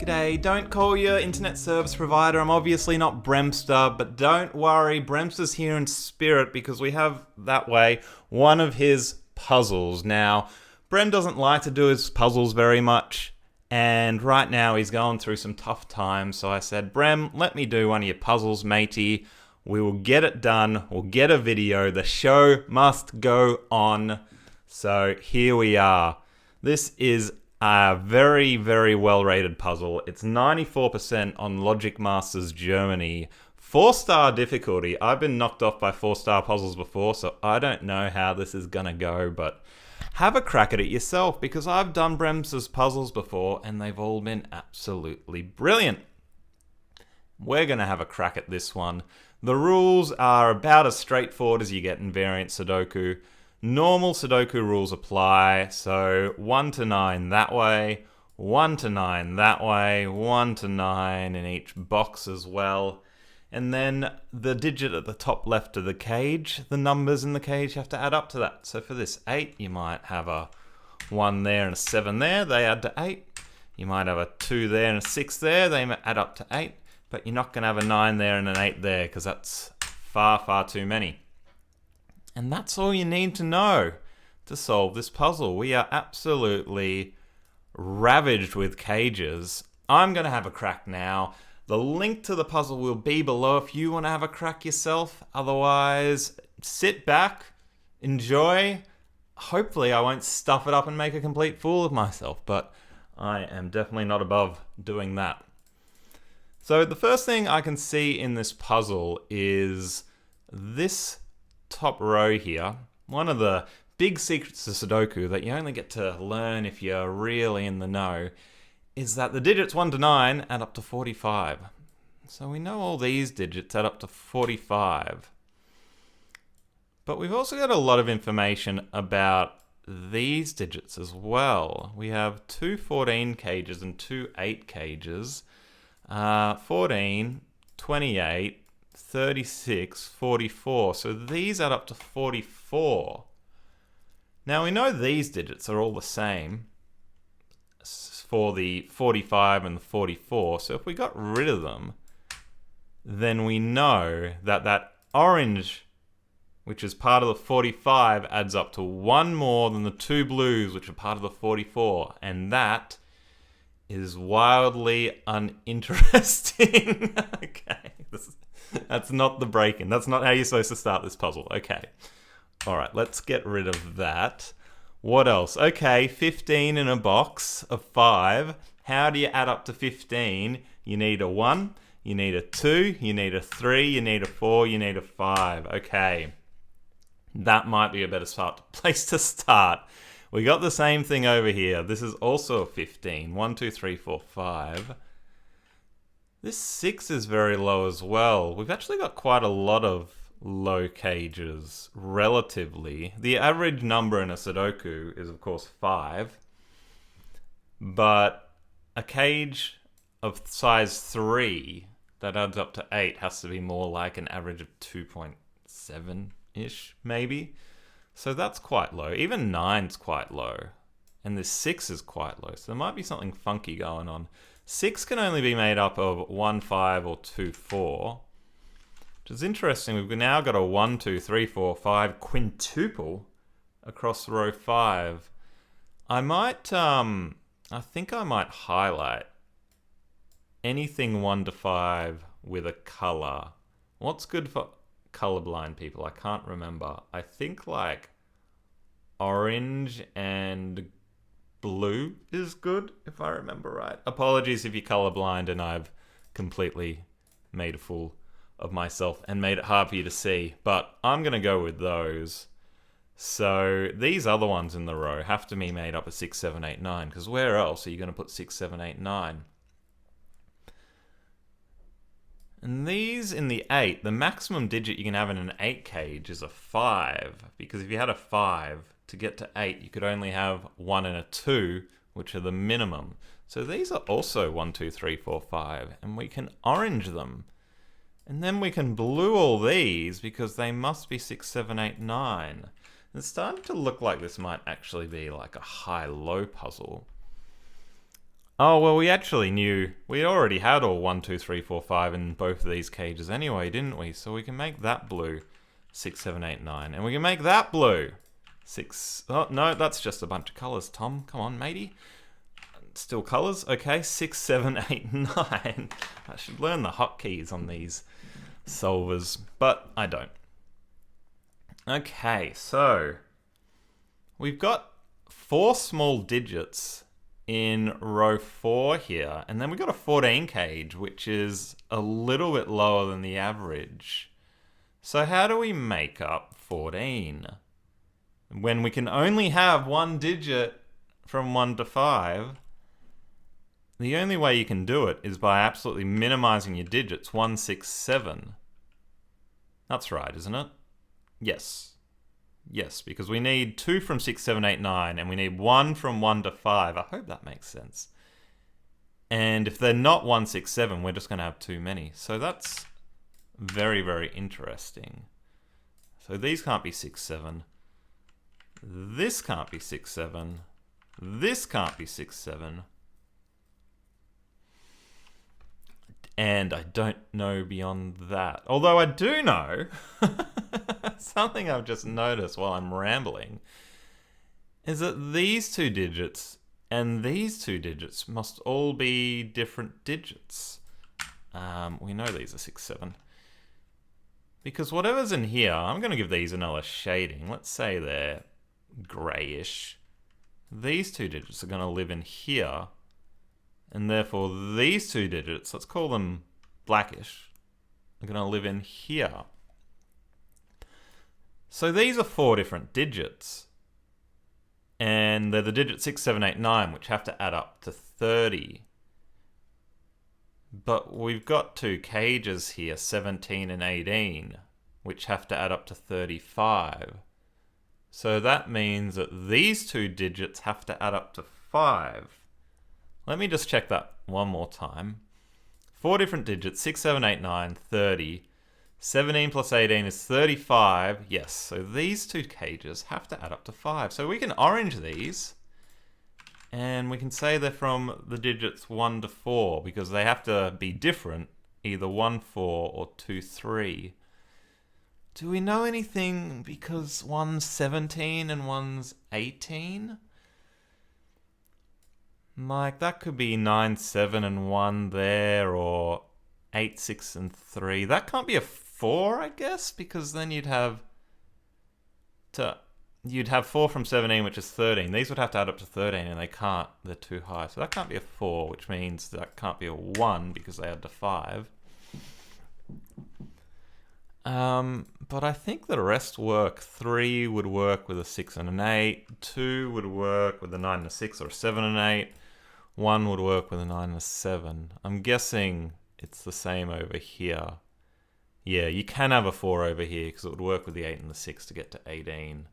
g'day, don't call your internet service provider. I'm obviously not BremSter, but don't worry, BremSter's here in spirit because we have, that way, one of his puzzles. Now, Brem doesn't like to do his puzzles very much, and right now he's going through some tough times, so I said, Brem, let me do one of your puzzles, matey. We will get it done, we'll get a video, the show must go on. So here we are. This is a very, very well-rated puzzle. It's 94% on Logic Masters Germany. 4-star difficulty. I've been knocked off by 4-star puzzles before, so I don't know how this is gonna go, but have a crack at it yourself, because I've done BremSter's puzzles before, and they've all been absolutely brilliant. We're gonna have a crack at this one. The rules are about as straightforward as you get in variant Sudoku. Normal Sudoku rules apply, so 1 to 9 that way, 1 to 9 that way, 1 to 9 in each box as well. And then the digit at the top left of the cage, the numbers in the cage have to add up to that. So for this 8, you might have a 1 there and a 7 there, they add to 8. You might have a 2 there and a 6 there, they add up to 8. But you're not going to have a 9 there and an 8 there, because that's far, far too many. And that's all you need to know to solve this puzzle. We are absolutely ravaged with cages. I'm going to have a crack now. The link to the puzzle will be below if you want to have a crack yourself. Otherwise, sit back, enjoy. Hopefully I won't stuff it up and make a complete fool of myself, but I am definitely not above doing that. So the first thing I can see in this puzzle is this top row here. One of the big secrets to Sudoku that you only get to learn if you're really in the know is that the digits 1 to 9 add up to 45. So we know all these digits add up to 45. But we've also got a lot of information about these digits as well. We have two 14 cages and two 8 cages. 14, 28, 36, 44. So these add up to 44. Now we know these digits are all the same for the 45 and the 44. So if we got rid of them, then we know that that orange, which is part of the 45, adds up to one more than the two blues, which are part of the 44. And that is wildly uninteresting. Okay, that's not the break-in. That's not how you're supposed to start this puzzle. Okay. All right, let's get rid of that. What else? Okay, 15 in a box of 5. How do you add up to 15? You need a 1, you need a 2, you need a 3, you need a 4, you need a 5. Okay. That might be a better place to start. We got the same thing over here. This is also a 15. 1, 2, 3, 4, 5. This 6 is very low as well. We've actually got quite a lot of low cages, relatively. The average number in a Sudoku is, of course, 5. But a cage of size 3 that adds up to 8 has to be more like an average of 2.7-ish, maybe. So that's quite low. Even 9's quite low. And this 6 is quite low. So there might be something funky going on. 6 can only be made up of 1, 5 or 2, 4. Which is interesting. We've now got a 1, 2, 3, 4, 5 quintuple across row 5. I think I might highlight anything 1 to 5 with a color. What's good for colorblind people? I can't remember. I think like orange and blue is good, if I remember right. Apologies if you're colorblind and I've completely made a fool of myself and made it hard for you to see, but I'm going to go with those. So these other ones in the row have to be made up of 6, 7, 8, 9, because where else are you going to put 6, 7, 8, 9? And these in the 8, the maximum digit you can have in an 8 cage is a 5, because if you had a 5, to get to 8, you could only have 1 and a 2, which are the minimum. So these are also 1, 2, 3, 4, 5, and we can orange them. And then we can blue all these, because they must be 6, 7, 8, 9. It's starting to look like this might actually be like a high-low puzzle. Oh, well, we actually knew we already had all 1, 2, 3, 4, 5 in both of these cages anyway, didn't we? So we can make that blue 6, 7, 8, 9. And we can make that blue 6. Oh, no, that's just a bunch of colors, Tom. Come on, matey. Still colors. Okay, 6, 7, 8, 9. I should learn the hotkeys on these solvers, but I don't. Okay, so we've got 4 small digits in row 4 here, and then we've got a 14 cage, which is a little bit lower than the average. So how do we make up 14? When we can only have one digit from 1 to 5, the only way you can do it is by absolutely minimizing your digits, 1, 6, 7. That's right, isn't it? Yes. Yes, because we need 2 from 6, 7, 8, 9, and we need 1 from 1 to 5. I hope that makes sense. And if they're not 1, 6, 7, we're just going to have too many. So that's very, very interesting. So these can't be 6, 7. This can't be 6, 7. This can't be 6, 7. And I don't know beyond that. Although I do know something I've just noticed while I'm rambling is that these 2 digits and these 2 digits must all be different digits. We know these are 6, 7. Because whatever's in here, I'm going to give these another shading. Let's say they're grayish. These 2 digits are going to live in here. And therefore, these 2 digits, let's call them blackish, are going to live in here. So these are 4 different digits. And they're the digits 6, 7, 8, 9, which have to add up to 30. But we've got 2 cages here, 17 and 18, which have to add up to 35. So that means that these 2 digits have to add up to 5. Let me just check that one more time. 4 different digits, 6, 7, 8, 9, 30. 17 plus 18 is 35. Yes, so these 2 cages have to add up to 5. So we can orange these, and we can say they're from the digits 1 to 4, because they have to be different, either 1, 4 or 2, 3. Do we know anything because one's 17 and one's 18? Like, that could be 9, 7 and 1 there, or 8, 6 and 3. That can't be a 4, I guess, because then you'd have 4 from 17, which is 13. These would have to add up to 13, and they can't. They're too high. So that can't be a 4, which means that can't be a 1, because they add to 5. But I think the rest work. 3 would work with a 6 and an 8. 2 would work with a 9 and a 6, or a 7 and an 8. 1 would work with a 9 and a 7. I'm guessing it's the same over here. Yeah, you can have a 4 over here because it would work with the 8 and the 6 to get to 18.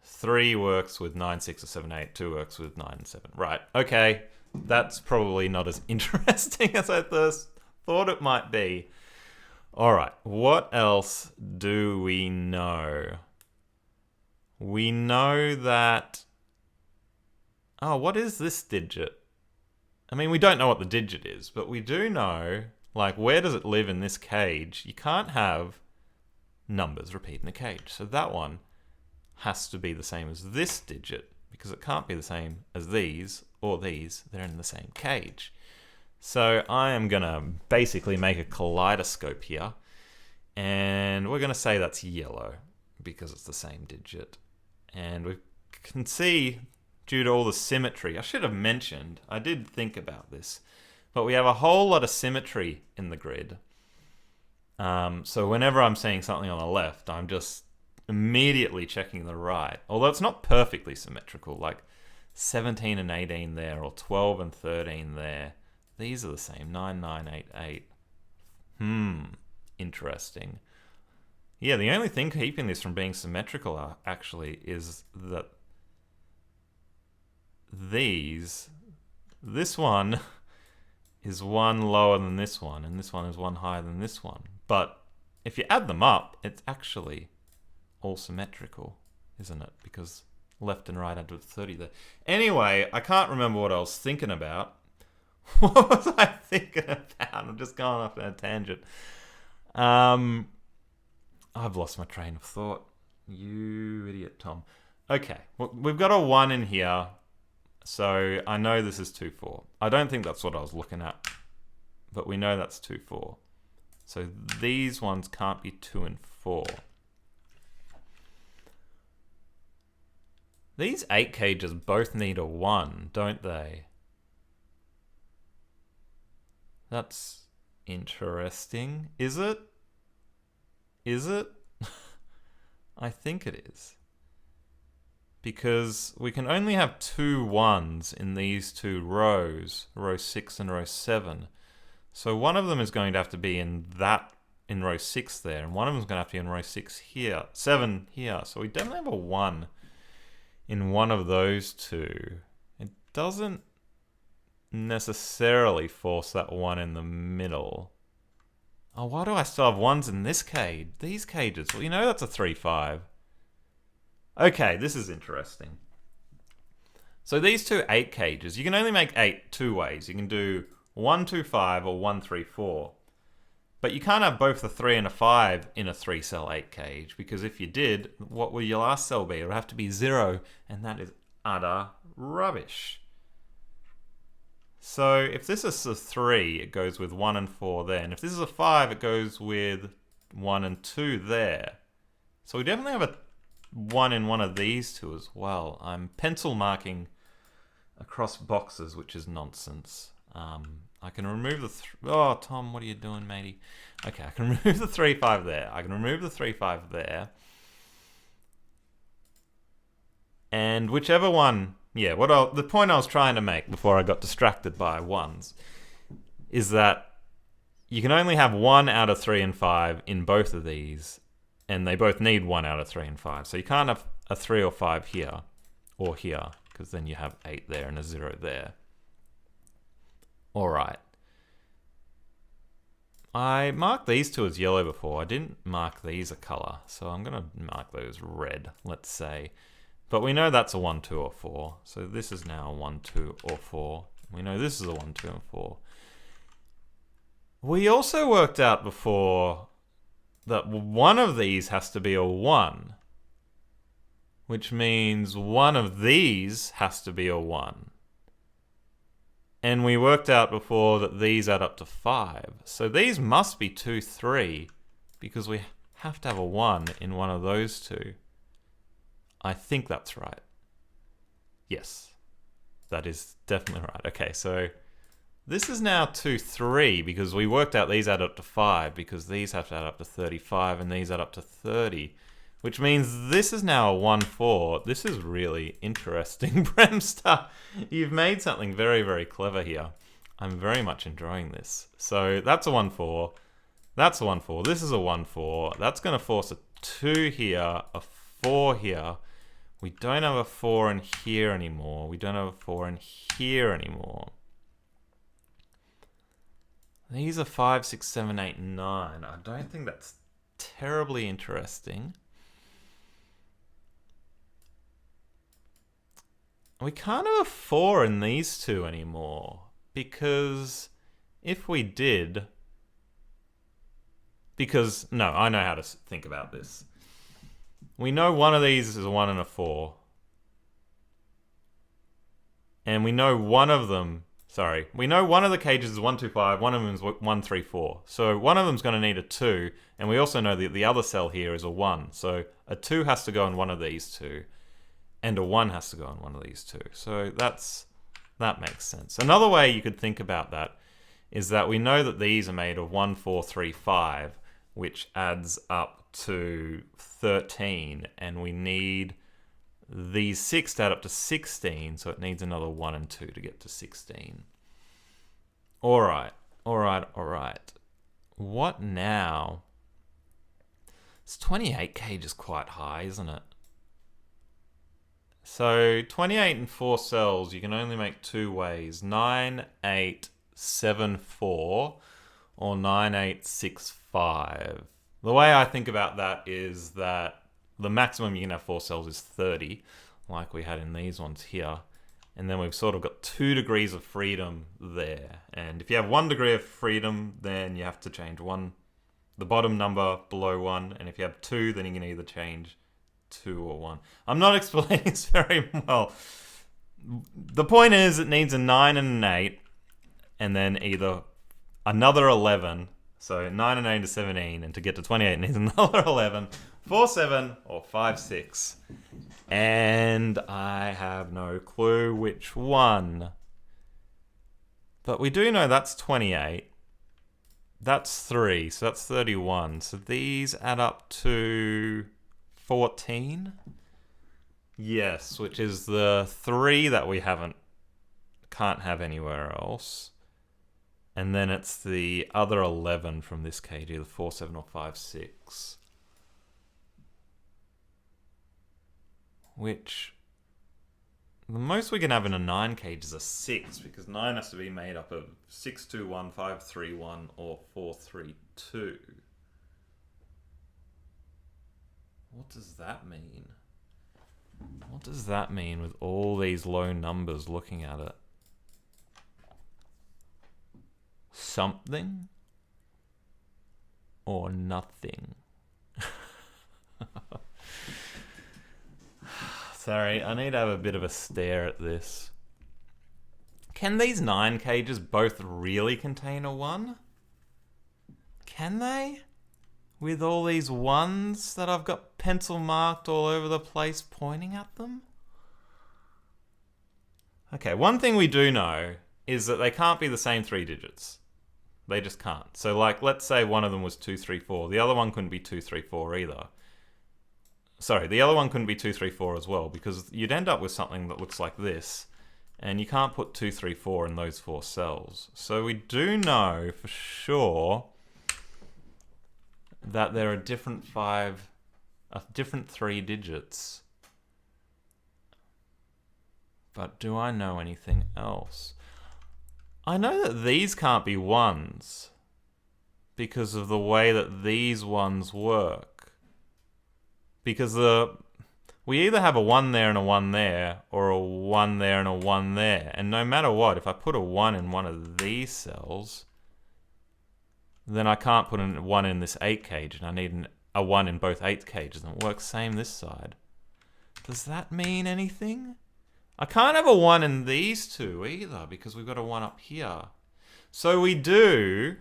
3 works with 9, 6, or 7, 8. 2 works with 9 and 7. Right, okay. That's probably not as interesting as I first thought it might be. All right, what else do we know? We know that... Oh, what is this digit? I mean, we don't know what the digit is, but we do know, like, where does it live in this cage? You can't have numbers repeat in the cage. So that one has to be the same as this digit, because it can't be the same as these or these. They're in the same cage. So I am going to basically make a kaleidoscope here, and we're going to say that's yellow because it's the same digit. And we can see, due to all the symmetry, I should have mentioned, I did think about this, but we have a whole lot of symmetry in the grid. So whenever I'm seeing something on the left, I'm just immediately checking the right. Although it's not perfectly symmetrical, like 17 and 18 there, or 12 and 13 there. These are the same, 9, 9, 8, 8. Interesting. Yeah, the only thing keeping this from being symmetrical actually is that this one is 1 lower than this one, and this one is 1 higher than this one. But if you add them up, it's actually all symmetrical, isn't it? Because left and right under 30 there. Anyway, I can't remember what I was thinking about. What was I thinking about? I'm just going off on a tangent. I've lost my train of thought. You idiot, Tom. Okay, well, we've got a 1 in here, so I know this is 2, 4. I don't think that's what I was looking at, but we know that's 2, 4. So these ones can't be 2 and 4. These 8 cages both need a 1, don't they? That's interesting. Is it? Is it? I think it is. Because we can only have 2 1s in these 2 rows, row 6 and row 7. So one of them is going to have to be in row 6 there, and one of them is going to have to be in row 6 here, 7 here. So we definitely have a 1 in one of those 2. It doesn't necessarily force that 1 in the middle. Oh, why do I still have 1s in this cage? These cages. Well, you know that's a 3, 5. Okay, this is interesting. So these 2 8 cages, you can only make 8 2 ways. You can do 1, 2, 5 or 1, 3, 4. But you can't have both a 3 and a 5 in a 3-cell 8 cage, because if you did, what will your last cell be? It would have to be 0, and that is utter rubbish. So if this is a 3, it goes with 1 and 4 there. And if this is a 5, it goes with 1 and 2 there. So we definitely have a 1 in one of these 2 as well. I'm pencil marking across boxes, which is nonsense. I can remove the... Oh, Tom, what are you doing, matey? Okay, I can remove the 3, 5 there. I can remove the 3, 5 there. And whichever one... Yeah, the point I was trying to make before I got distracted by 1s is that you can only have 1 out of 3 and 5 in both of these, and they both need 1 out of 3 and 5. So you can't have a 3 or 5 here or here, because then you have 8 there and a 0 there. All right. I marked these 2 as yellow before. I didn't mark these a color, so I'm going to mark those red, let's say. But we know that's a 1, 2, or 4. So this is now a 1, 2, or 4. We know this is a 1, 2, and 4. We also worked out before that one of these has to be a 1, which means one of these has to be a 1. And we worked out before that these add up to 5. So these must be 2, 3, because we have to have a 1 in one of those 2. I think that's right. Yes, that is definitely right. Okay, so this is now 2, 3, because we worked out these add up to 5, because these have to add up to 35, and these add up to 30, which means this is now a 1, 4. This is really interesting, BremSter. You've made something very, very clever here. I'm very much enjoying this. So that's a 1, 4. That's a 1, 4. This is a 1, 4. That's going to force a 2 here, a 4 here. We don't have a 4 in here anymore. We don't have a 4 in here anymore. These are 5, 6, 7, 8, 9. I don't think that's terribly interesting. We can't have a 4 in these 2 anymore, because if we did... No, I know how to think about this. We know one of these is a 1 and a 4. And we know one of them... Sorry. We know one of the cages is 1, 2, 5. One of them is 1, 3, 4. So one of them is going to need a 2. And we also know that the other cell here is a 1. So a 2 has to go in one of these 2. And a 1 has to go in one of these 2. So that makes sense. Another way you could think about that is that we know that these are made of 1, 4, 3, 5, which adds up to 13, and we need these 6 to add up to 16, so it needs another 1 and 2 to get to 16. Alright. What now? It's 28 cages is quite high, isn't it? So 28 and 4 cells, you can only make 2 ways. 9, 8, 7, 4, or 9, 8, 6, 5. The way I think about that is that the maximum you can have 4 cells is 30. like we had in these ones here. And then we've sort of got 2 degrees of freedom there. And if you have 1 degree of freedom, then you have to change the bottom number below 1. And if you have 2, then you can either change 2 or 1. I'm not explaining this very well. The point is it needs a 9 and an 8, and then either another 11. So 9 and 8 is 17, and to get to 28 it needs another 11, 4, 7, or 5, 6. And I have no clue which one. But we do know that's 28. That's 3, so that's 31. So these add up to 14? Yes, which is the 3 that we can't have anywhere else. And then it's the other 11 from this cage, either 4, 7, or 5, 6. Which, the most we can have in a 9 cage is a 6, because 9 has to be made up of 6, 2, 1, 5, 3, 1, or 4, 3, 2. What does that mean? What does that mean with all these low numbers looking at it? Something or nothing? Sorry, I need to have a bit of a stare at this. Can these 9 cages both really contain a 1? Can they? With all these 1s that I've got pencil marked all over the place pointing at them? Okay, one thing we do know is that they can't be the same 3 digits. They just can't. So like, let's say one of them was 2, 3, 4. The other one couldn't be 2, 3, 4 either. Sorry, the other one couldn't be 2, 3, 4 as well, because you'd end up with something that looks like this, and you can't put 2, 3, 4 in those 4 cells. So we do know for sure that there are different 3 digits. But do I know anything else? I know that these can't be 1s because of the way that these ones work. Because we either have a 1 there and a 1 there, or a 1 there and a 1 there. And no matter what, if I put a 1 in one of these cells, then I can't put a 1 in this 8 cage, and I need a 1 in both 8 cages, and it works same this side. Does that mean anything? I can't have a 1 in these 2 either, because we've got a 1 up here. So we do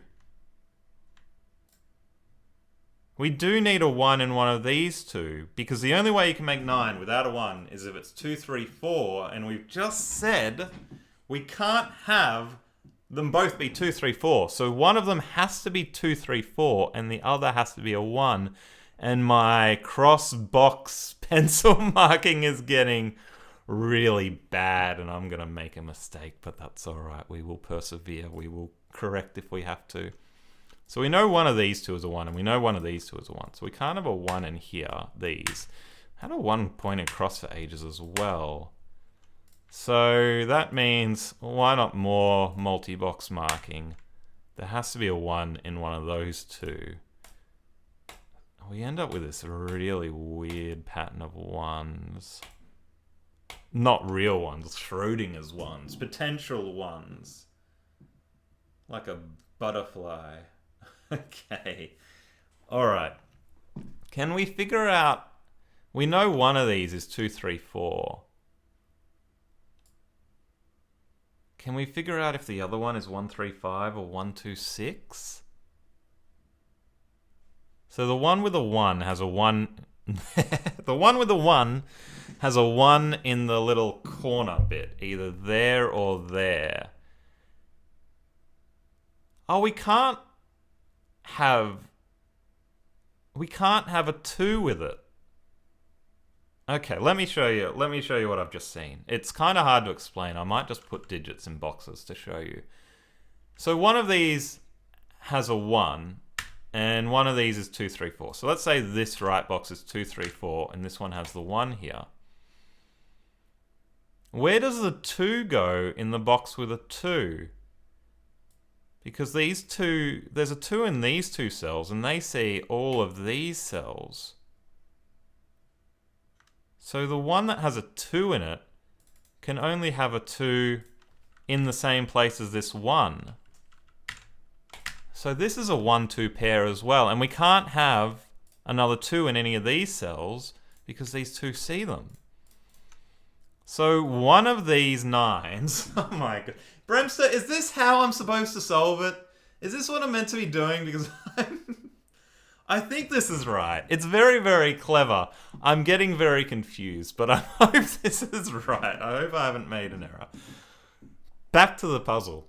need a 1 in one of these 2, because the only way you can make 9 without a 1 is if it's 2, 3, 4, and we've just said we can't have them both be 2, 3, 4. So one of them has to be 2, 3, 4, and the other has to be a 1. And my cross box pencil marking is getting really bad, and I'm going to make a mistake, but that's all right. We will persevere. We will correct if we have to. So we know one of these 2 is a 1, and we know one of these 2 is a 1. So we can't have a 1 in here, these. I had a 1 pointing across for ages as well. So that means, why not more multi-box marking? There has to be a 1 in one of those 2. We end up with this really weird pattern of 1s. Not real ones, Schrodinger's ones, potential ones. Like a butterfly. Okay. Alright. Can we figure out... We know one of these is 2, 3, 4. Can we figure out if the other one is 1, 3, 5 or 1, 2, 6? So the one with a 1 has a 1... the one with the 1 has a 1 in the little corner bit, either there or there. Oh, we can't have a 2 with it. Okay, let me show you what I've just seen. It's kind of hard to explain. I might just put digits in boxes to show you. So one of these has a 1, and one of these is 2, 3, 4. So let's say this right box is 2, 3, 4, and this one has the 1 here. Where does the 2 go in the box with a 2? Because these 2, there's a 2 in these 2 cells, and they see all of these cells. So the one that has a 2 in it can only have a 2 in the same place as this 1. So this is a 1-2 pair as well, and we can't have another 2 in any of these cells because these two see them. So one of these 9s, oh my god. BremSter, is this how I'm supposed to solve it? Is this what I'm meant to be doing? Because I think this is right. It's very, very clever. I'm getting very confused, but I hope this is right. I hope I haven't made an error. Back to the puzzle.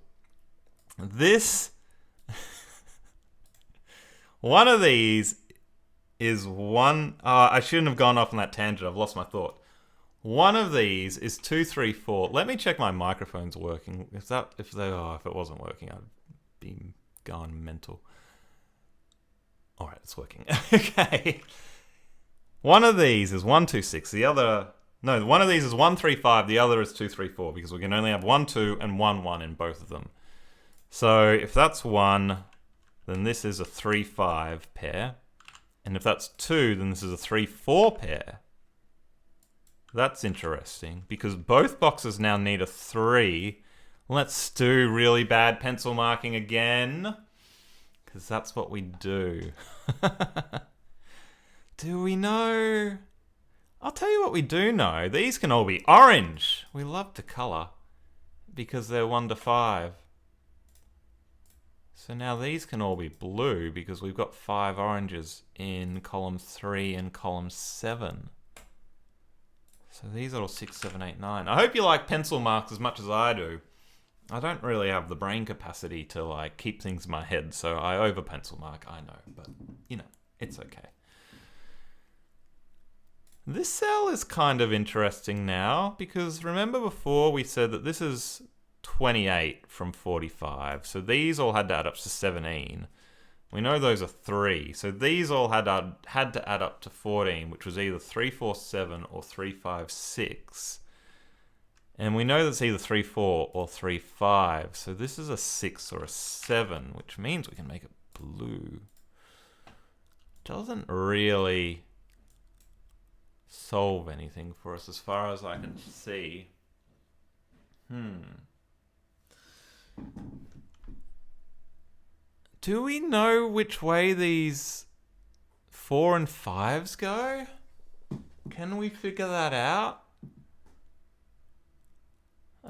This... one of these is one... I shouldn't have gone off on that tangent. I've lost my thought. One of these is 2, 3, 4. Let me check my microphone's working. If it wasn't working, I'd be going mental. All right, it's working. Okay. One of these is 1, 2, 6. The other... no, one of these is 1, 3, 5. The other is 2, 3, 4 because we can only have 1, 2 and 1, 1 in both of them. So if that's 1, then this is a 3, 5 pair. And if that's 2, then this is a 3, 4 pair. That's interesting because both boxes now need a 3. Let's do really bad pencil marking again. Because that's what we do. Do we know? I'll tell you what we do know. These can all be orange. We love to colour because they're 1 to 5. So now these can all be blue because we've got 5 oranges in column 3 and column 7. So these are all 6, 7, 8, 9. I hope you like pencil marks as much as I do. I don't really have the brain capacity to like keep things in my head, so I over pencil mark, I know, but you know, it's okay. This cell is kind of interesting now because remember before we said that this is 28 from 45, so these all had to add up to 17. We know those are 3, so these all had to add up to 14, which was either 3, 4, 7 or 3, 5, 6. And we know that's either 3, 4 or 3, 5. So this is a 6 or a 7, which means we can make it blue. Doesn't really solve anything for us as far as I can see. Do we know which way these 4 and 5s go? Can we figure that out?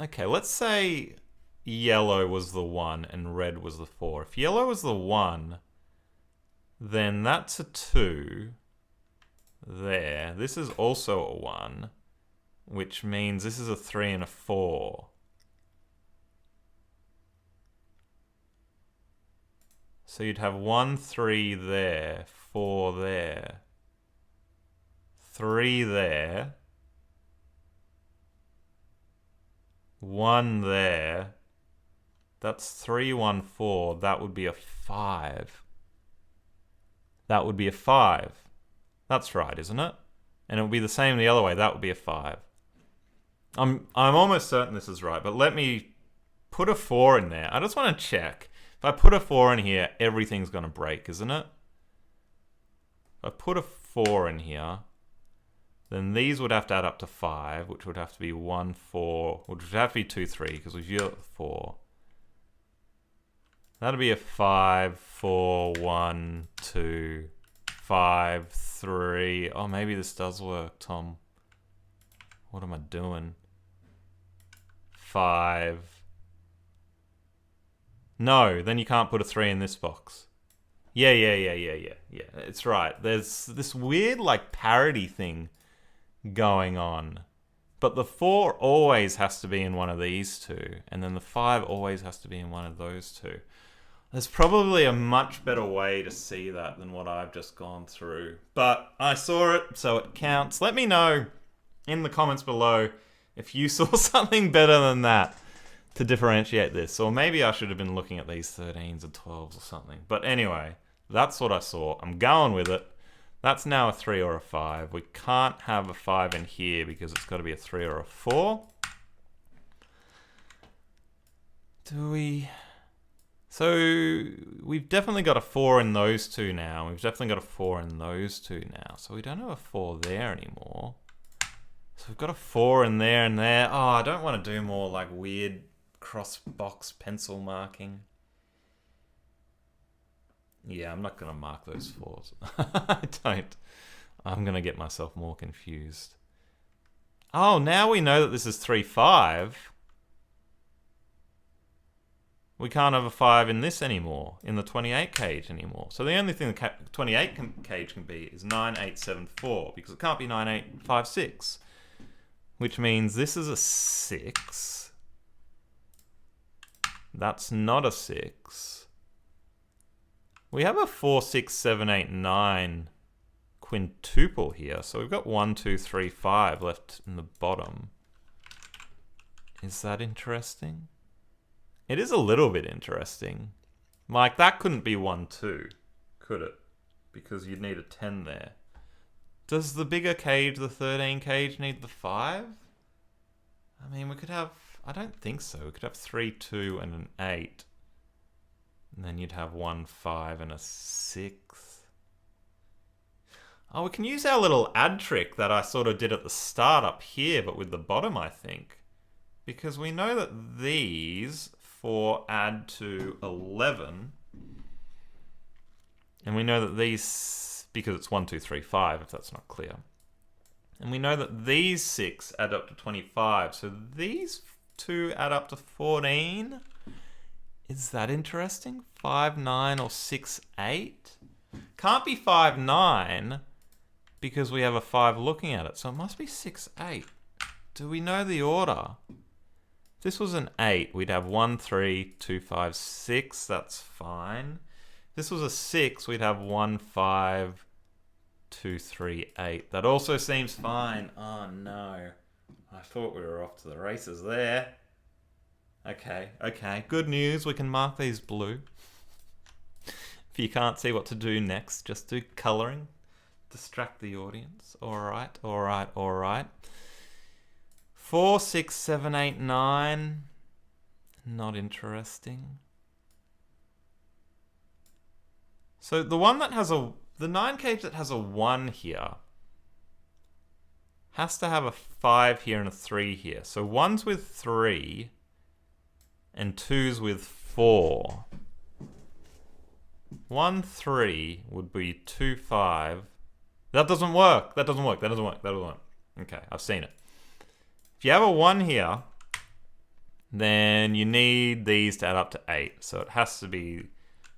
Okay, let's say yellow was the 1 and red was the 4. If yellow was the 1, then that's a 2 there. This is also a 1, which means this is a 3 and a 4. So you'd have 1, 3 there, 4 there, 3 there, 1 there. That's 3, 1, 4. That would be a 5. That would be a 5. That's right, isn't it? And it would be the same the other way. That would be a 5. I'm almost certain this is right, but let me put a 4 in there. I just want to check. If I put a 4 in here, everything's going to break, isn't it? If I put a 4 in here, then these would have to add up to 5, which would have to be 1, 4, which would have to be 2, 3, because we've got 4. That'll be a 5, 4, 1, 2, 5, 3. Oh, maybe this does work, Tom. What am I doing? 5. No, then you can't put a 3 in this box. Yeah. It's right. There's this weird, like, parody thing going on. But the 4 always has to be in one of these two. And then the 5 always has to be in one of those two. There's probably a much better way to see that than what I've just gone through. But I saw it, so it counts. Let me know in the comments below if you saw something better than that to differentiate this. Or maybe I should have been looking at these 13s and 12s or something. But anyway, that's what I saw. I'm going with it. That's now a 3 or a 5. We can't have a 5 in here because it's got to be a 3 or a 4. Do we... So we've definitely got a 4 in those two now. We've definitely got a 4 in those two now. So we don't have a 4 there anymore. So we've got a 4 in there and there. Oh, I don't want to do more like weird cross-box pencil marking. Yeah, I'm not going to mark those 4s. I don't. I'm going to get myself more confused. Oh, now we know that this is 3, 5. We can't have a 5 in this anymore, in the 28 cage anymore. So the only thing the 28 cage can be is 9, 8, 7, 4, because it can't be 9, 8, 5, 6. Which means this is a 6. That's not a 6. We have a 4, 6, 7, 8, 9 quintuple here. So we've got 1, 2, 3, 5 left in the bottom. Is that interesting? It is a little bit interesting. Like, that couldn't be 1, 2, could it? Because you'd need a 10 there. Does the bigger cage, the 13 cage, need the 5? I mean, we could have... I don't think so. We could have 3, 2, and an 8. And then you'd have 1, 5, and a 6. Oh, we can use our little add trick that I sort of did at the start up here, but with the bottom, I think. Because we know that these 4 add to 11. And we know that these, because it's 1, 2, 3, 5, if that's not clear. And we know that these 6 add up to 25. So these 2 add up to 14. Is that interesting? 5, 9, or 6, 8? Can't be 5, 9, because we have a 5 looking at it. So it must be 6, 8. Do we know the order? If this was an 8, we'd have 1, 3, 2, 5, 6. That's fine. If this was a 6, we'd have 1, 5, 2, 3, 8. That also seems fine. Oh no. I thought we were off to the races there. Okay, okay. Good news. We can mark these blue. If you can't see what to do next, just do colouring. Distract the audience. Alright, alright, alright. 4, 6, 7, 8, 9. Not interesting. So the one that has the 9 cage that has a 1 here has to have a 5 here and a 3 here. So 1's with 3 and 2's with 4. 1, 3 would be 2, 5. That doesn't work. That doesn't work. That doesn't work. That doesn't work. Okay, I've seen it. If you have a 1 here, then you need these to add up to 8. So it has to be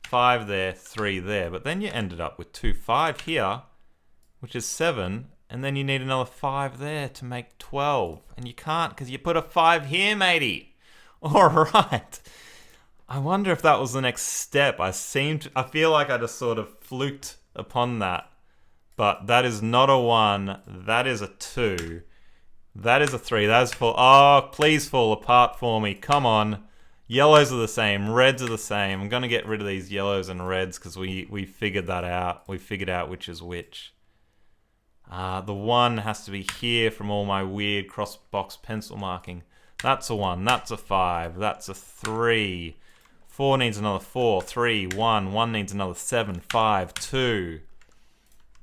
5 there, 3 there. But then you ended up with 2, 5 here, which is 7. And then you need another 5 there to make 12. And you can't because you put a 5 here, matey. All right. I wonder if that was the next step. I feel like I just sort of fluked upon that. But that is not a 1. That is a 2. That is a 3. That is full. Oh, please fall apart for me. Come on. Yellows are the same. Reds are the same. I'm going to get rid of these yellows and reds because we figured that out. We figured out which is which. The 1 has to be here from all my weird cross-box pencil marking. That's a 1. That's a 5. That's a 3. 4 needs another 4. 3. 1. 1 needs another 7. 5. 2.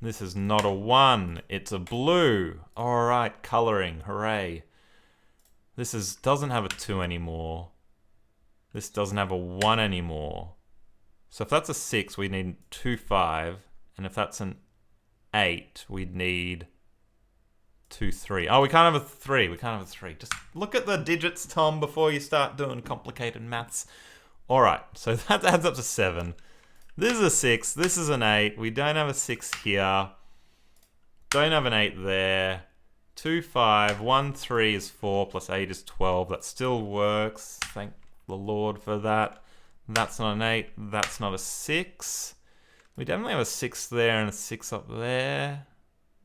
This is not a 1. It's a blue. Alright, colouring. Hooray. This doesn't have a 2 anymore. This doesn't have a 1 anymore. So if that's a 6, we need 2, 5. And if that's an 8, we'd need 2, 3. Oh, we can't have a 3. We can't have a 3. Just look at the digits, Tom, before you start doing complicated maths. Alright, so that adds up to 7. This is a 6. This is an 8. We don't have a 6 here. Don't have an 8 there. 2, 5. 1, 3 is 4 plus 8 is 12. That still works. Thank the Lord for that. That's not an 8. That's not a 6. We definitely have a 6 there and a 6 up there.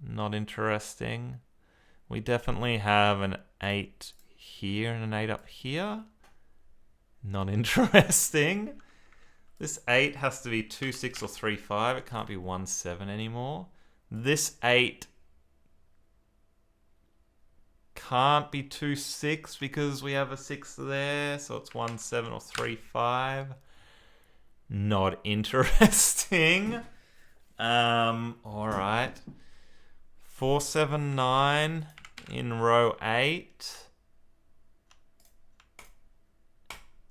Not interesting. We definitely have an 8 here and an 8 up here. Not interesting. This 8 has to be 2, 6 or 3, 5. It can't be 1, 7 anymore. This 8 can't be 2, 6 because we have a 6 there. So it's 1, 7 or 3, 5. Not interesting. Alright. 4, 7, 9 in row 8.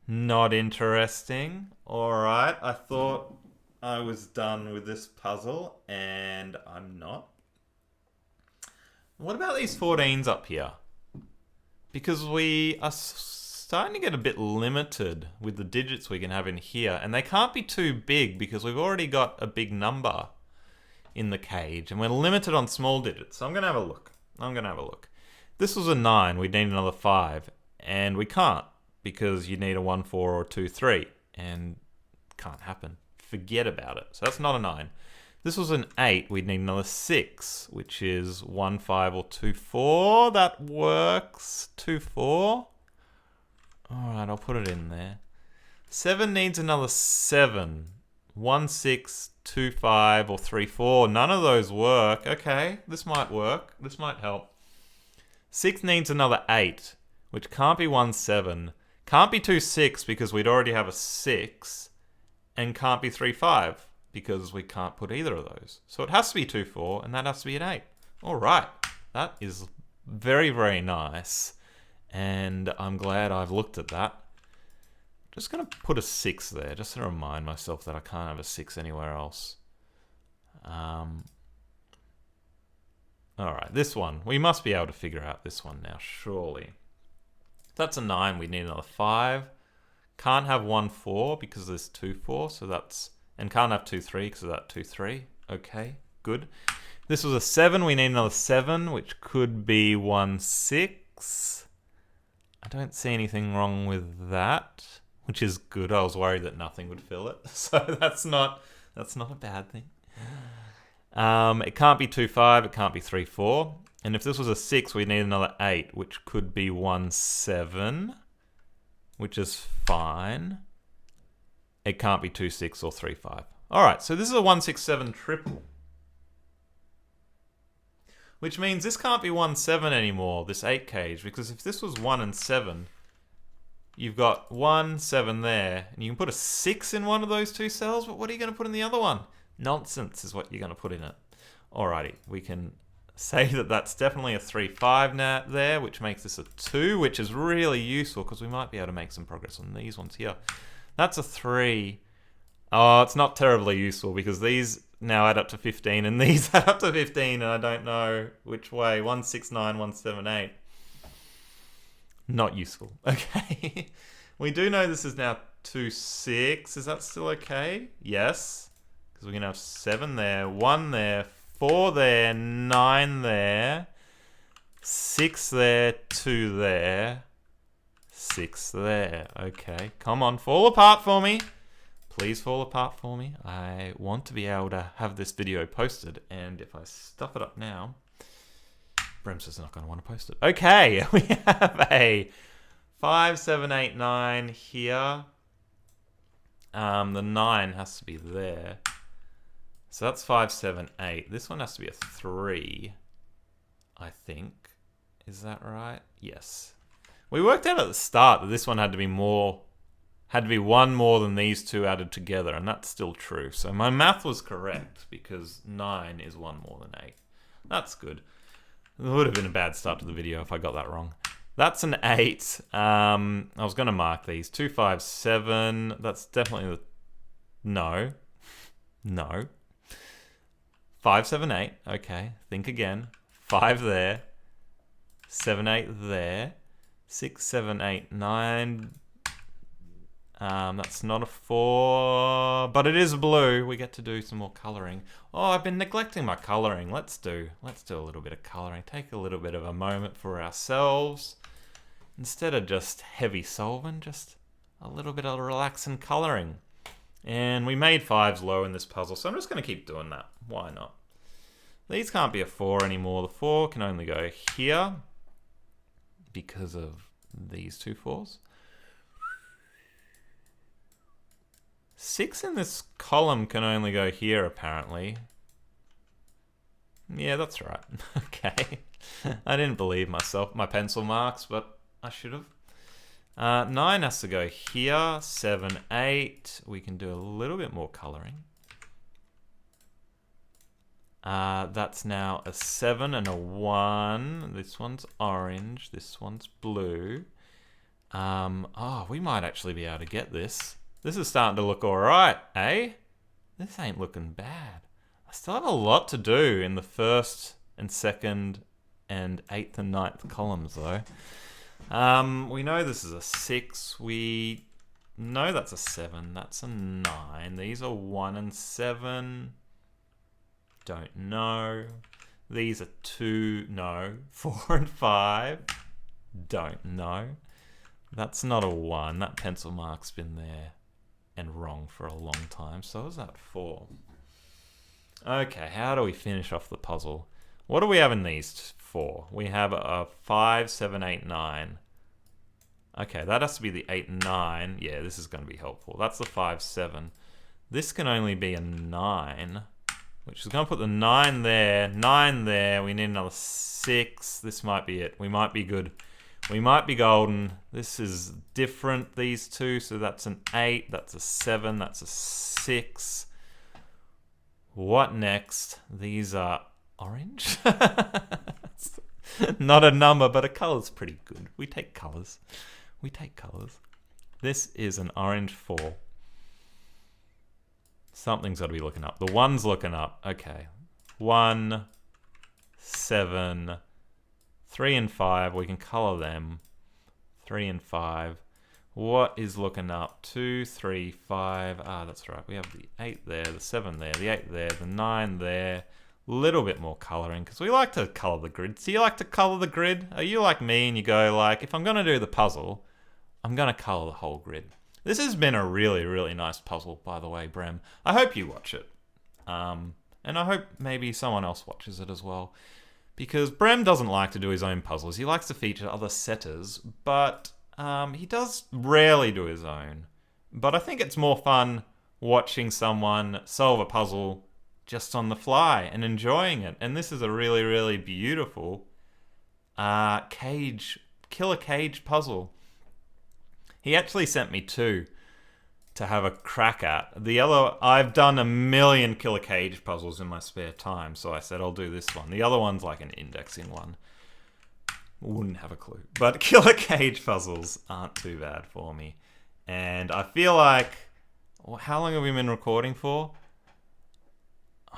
Not interesting. Alright, I thought I was done with this puzzle, and I'm not. What about these 14s up here? Because we are starting to get a bit limited with the digits we can have in here, and they can't be too big because we've already got a big number in the cage, and we're limited on small digits. So I'm going to have a look. This was a 9, we'd need another 5, and we can't because you need a 1, 4, or 2, 3, and can't happen. Forget about it. So that's not a 9. This was an 8, we'd need another 6, which is 1, 5, or 2, 4. That works. 2, 4. Alright, I'll put it in there. 7 needs another 7. 1, 6, 2, 5, or 3, 4. None of those work. Okay, this might work. This might help. 6 needs another 8, which can't be 1, 7. Can't be 2, 6 because we'd already have a 6. And can't be 3, 5 because we can't put either of those. So it has to be 2, 4, and that has to be an 8. Alright, that is very, very nice. And I'm glad I've looked at that. Just going to put a 6 there, just to remind myself that I can't have a 6 anywhere else. Alright, this one. We must be able to figure out this one now, surely. That's a 9, we need another 5. Can't have 1, 4 because there's 2, 4, so that's... And can't have 2, 3 because of that 2, 3. Okay, good. This was a 7, we need another 7, which could be 1, 6. I don't see anything wrong with that, which is good. I was worried that nothing would fill it, so that's not a bad thing. It can't be 2, 5. It can't be 3, 4. And if this was a 6, we need another 8, which could be 1, 7, which is fine. It can't be 2, 6, or 3, 5. All right, so this is a 1, 6, 7 triple. Which means this can't be 1, 7 anymore, this 8 cage, because if this was 1 and 7, you've got 1, 7 there, and you can put a 6 in one of those two cells, but what are you going to put in the other one? Nonsense is what you're going to put in it. Alrighty, we can say that that's definitely a 3, 5 there, which makes this a 2, which is really useful because we might be able to make some progress on these ones here. That's a 3. Oh, it's not terribly useful because these now add up to 15 and these add up to 15 and I don't know which way. 1, 6, 9, 1, 7, 8. Not useful. Okay. We do know this is now 2, 6. Is that still okay? Yes. Because we're going to have 7 there, 1 there, 4 there, 9 there, 6 there, 2 there, 6 there. Okay, come on, fall apart for me. Please fall apart for me. I want to be able to have this video posted, and if I stuff it up now, BremSter's not going to want to post it. Okay, we have a 5, 7, 8, 9 here. The 9 has to be there. So that's 5, 7, 8. This one has to be a 3, I think. Is that right? Yes. We worked out at the start that this one had to be one more than these two added together, and that's still true. So my math was correct because 9 is 1 more than 8. That's good. It would have been a bad start to the video if I got that wrong. That's an 8. I was going to mark these. 2, 5, 7. That's definitely the... No. No. 5, 7, 8. Okay, think again. 5 there. 7, 8 there. 6, 7, 8, 9. That's not a 4, but it is blue. We get to do some more coloring. Oh, I've been neglecting my coloring. Let's do a little bit of coloring. Take a little bit of a moment for ourselves. Instead of just heavy solving, just a little bit of relaxing coloring. And we made 5s low in this puzzle, so I'm just going to keep doing that. Why not? These can't be a 4 anymore. The 4 can only go here because of these two 4s. 6 in this column can only go here, apparently. Yeah, that's right. Okay. I didn't believe myself, my pencil marks, but I should have. 9 has to go here. 7, 8. We can do a little bit more coloring. That's now a 7 and a 1. This one's orange. This one's blue. We might actually be able to get this. This is starting to look alright, eh? This ain't looking bad. I still have a lot to do in the first and second and 8th and 9th columns, though. We know this is a 6. We know that's a 7. That's a 9. These are 1 and 7. Don't know. These are 2. No. 4 and 5. Don't know. That's not a 1. That pencil mark's been there and wrong for a long time. So is that 4? Okay, how do we finish off the puzzle? What do we have in these 4? We have a 5, 7, 8, 9. Okay, that has to be the 8 and 9. Yeah, this is going to be helpful. That's the 5, 7. This can only be a 9, which is going to put the 9 there, 9 there. We need another 6. This might be it. We might be good. We might be golden. This is different, these two. So that's an 8, that's a 7, that's a 6. What next? These are orange. Not a number, but a color's pretty good. We take colors. We take colors. This is an orange 4. Something's got to be looking up. The 1's looking up. Okay. 1, 7, 3 and 5. We can color them. 3 and 5. What is looking up? 2, 3, 5. Ah, that's right. We have the 8 there, the 7 there, the 8 there, the 9 there. Little bit more coloring because we like to color the grid. Do you like to color the grid? Are you like me and you go like, if I'm going to do the puzzle, I'm going to color the whole grid. This has been a really, really nice puzzle, by the way, Brem. I hope you watch it. And I hope maybe someone else watches it as well. Because Brem doesn't like to do his own puzzles. He likes to feature other setters, but he does rarely do his own. But I think it's more fun watching someone solve a puzzle just on the fly and enjoying it. And this is a really, really beautiful killer cage puzzle. He actually sent me 2 to have a crack at. The other, I've done a million killer cage puzzles in my spare time, so I said I'll do this one. The other one's like an indexing one. Wouldn't have a clue. But killer cage puzzles aren't too bad for me. And I feel like, how long have we been recording for?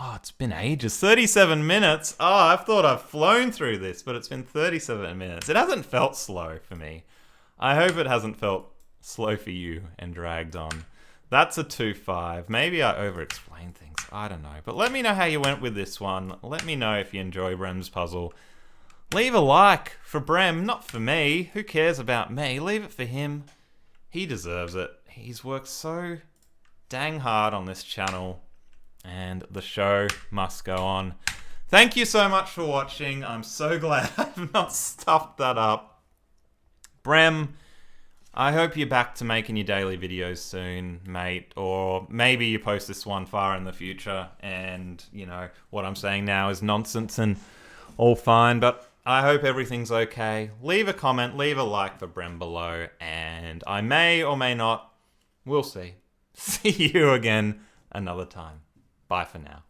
Oh, it's been ages. 37 minutes. Oh, I've thought I've flown through this, but it's been 37 minutes. It hasn't felt slow for me. I hope it hasn't felt slow for you and dragged on. That's a 2-5. Maybe I over-explain things. I don't know. But let me know how you went with this one. Let me know if you enjoy Brem's puzzle. Leave a like for Brem, not for me. Who cares about me? Leave it for him. He deserves it. He's worked so dang hard on this channel. And the show must go on. Thank you so much for watching. I'm so glad I've not stuffed that up. Brem, I hope you're back to making your daily videos soon, mate. Or maybe you post this one far in the future and, you know, what I'm saying now is nonsense and all fine. But I hope everything's okay. Leave a comment, leave a like for Brem below. And I may or may not, we'll see. See you again another time. Bye for now.